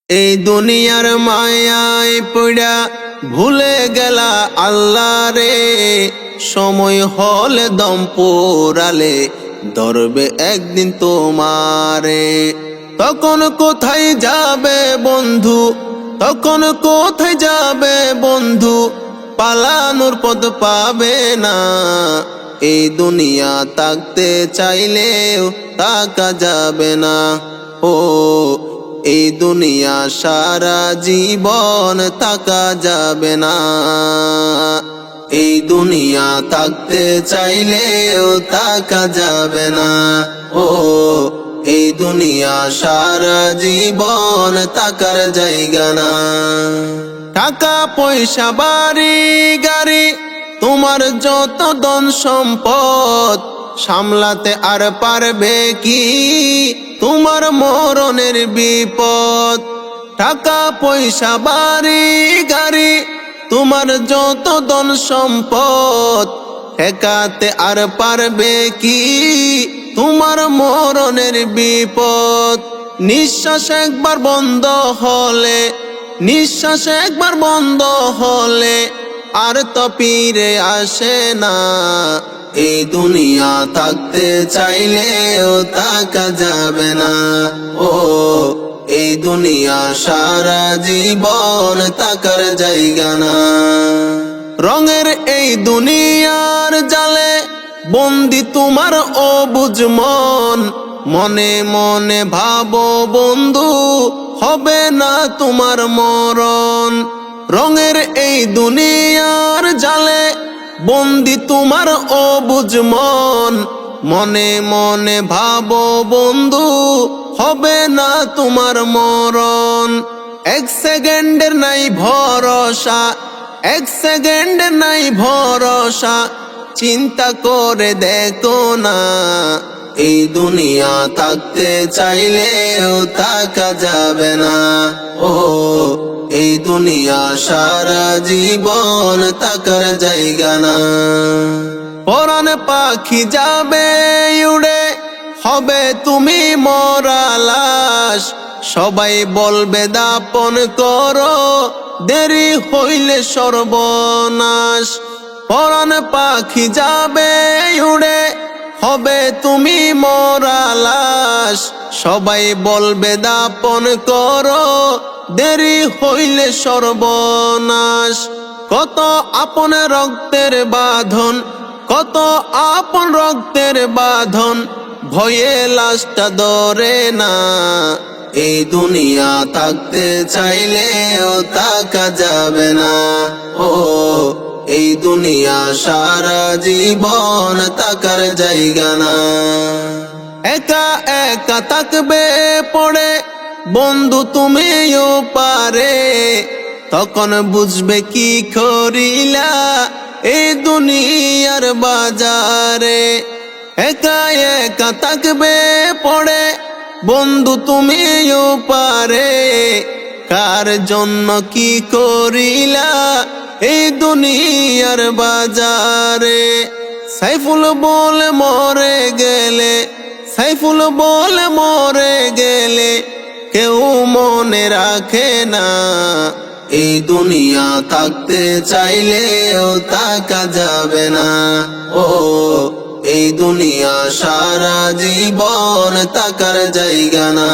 এই দুনিয়ার মায়ায় পড়া ভুলে গেলা আল্লাহ রে। সময় হলে দম পোড়ালে ধরবে একদিন তোমারে। তখন কোথায় যাবে বন্ধু, তখন কোথায় যাবে বন্ধু, পালানোর পথ পাবে না। এই দুনিয়া থাকতে চাইলেও থাকা যাবে না। ও এই দুনিয়া সারা জীবন থাকা যাবে না। এই দুনিয়া থাকতে চাইলেও থাকা যাবে না। ও এই দুনিয়া সারা জীবন থাকার জায়গা না। টাকা পয়সা বাড়ি গাড়ি তোমার যত ধন সম্পদ, সামলাতে আর পারবে কি তোমার মরণের বিপদ। টাকা পয়সা বাড়ি গাড়ি তোমার যত ধন সম্পদ, ঠেকাতে আর পারবে কি তোমার মরণের বিপদ। নিঃশ্বাস একবার বন্ধ হলে, নিঃশ্বাস একবার বন্ধ হলে আর তো ফিরে আসে না। এই দুনিয়া থাকতে চাইলেও থাকা যাবে না। ও এই দুনিয়া সারা জীবন থাকার জায়গা না। রঙের এই দুনিয়ার জালে বন্দি তোমার অবুঝ মন। মনে মনে ভাবো বন্ধু হবে না তোমার মরণ। রঙের এই দুনিয়ার জালে বন্দি তোমার অবুঝ মন। মনে মনে ভাবো বন্ধু হবে না তোমার মরণ। এক সেকেন্ডের নাই ভরসা, এক সেকেন্ডের নাই ভরসা, চিন্তা করে দেখো না। এই দুনিয়া থাকতে চাইলেও থাকা যাবে না। ও এই দুনিয়া সারা জীবন থাকার জায়গা না। পরাণ পাখি যাবে উড়ে হবে তুমি মরা লাশ। সবাই বলবে দাপন করো দেরি হইলে সর্বনাশ। পরাণ পাখি যাবে উড়ে হবে তুমি মরা লাশ। সবাই বলবে দাপন করো দেরি হইলে সর্বনাশ। কত আপন রক্তের বাঁধন, কত আপন রক্তের বাঁধন, ভয়ে লাশটা ধরে না। এই দুনিয়া থাকতে চাইলেও থাকা যাবে না। ও এই দুনিয়া সারা জীবন থাকার জায়গা না। একা একা থাকবে পড়ে বন্ধু তুমিও পারে, তখন বুঝবে কি করিলা এই দুনিয়ার বাজারে। একা একা থাকবে পড়ে বন্ধু তুমিও পারে, কার জন্য কি করিলা এই দুনিয়ার বাজারে। সাইফুল বলে মরে গেলে, সাইফুল বলে মরে গেলে কেউ মনে রাখে না। এই দুনিয়া থাকতে চাইলেও থাকা যাবে না। ও এই দুনিয়া সারা জীবন থাকার জায়গা না।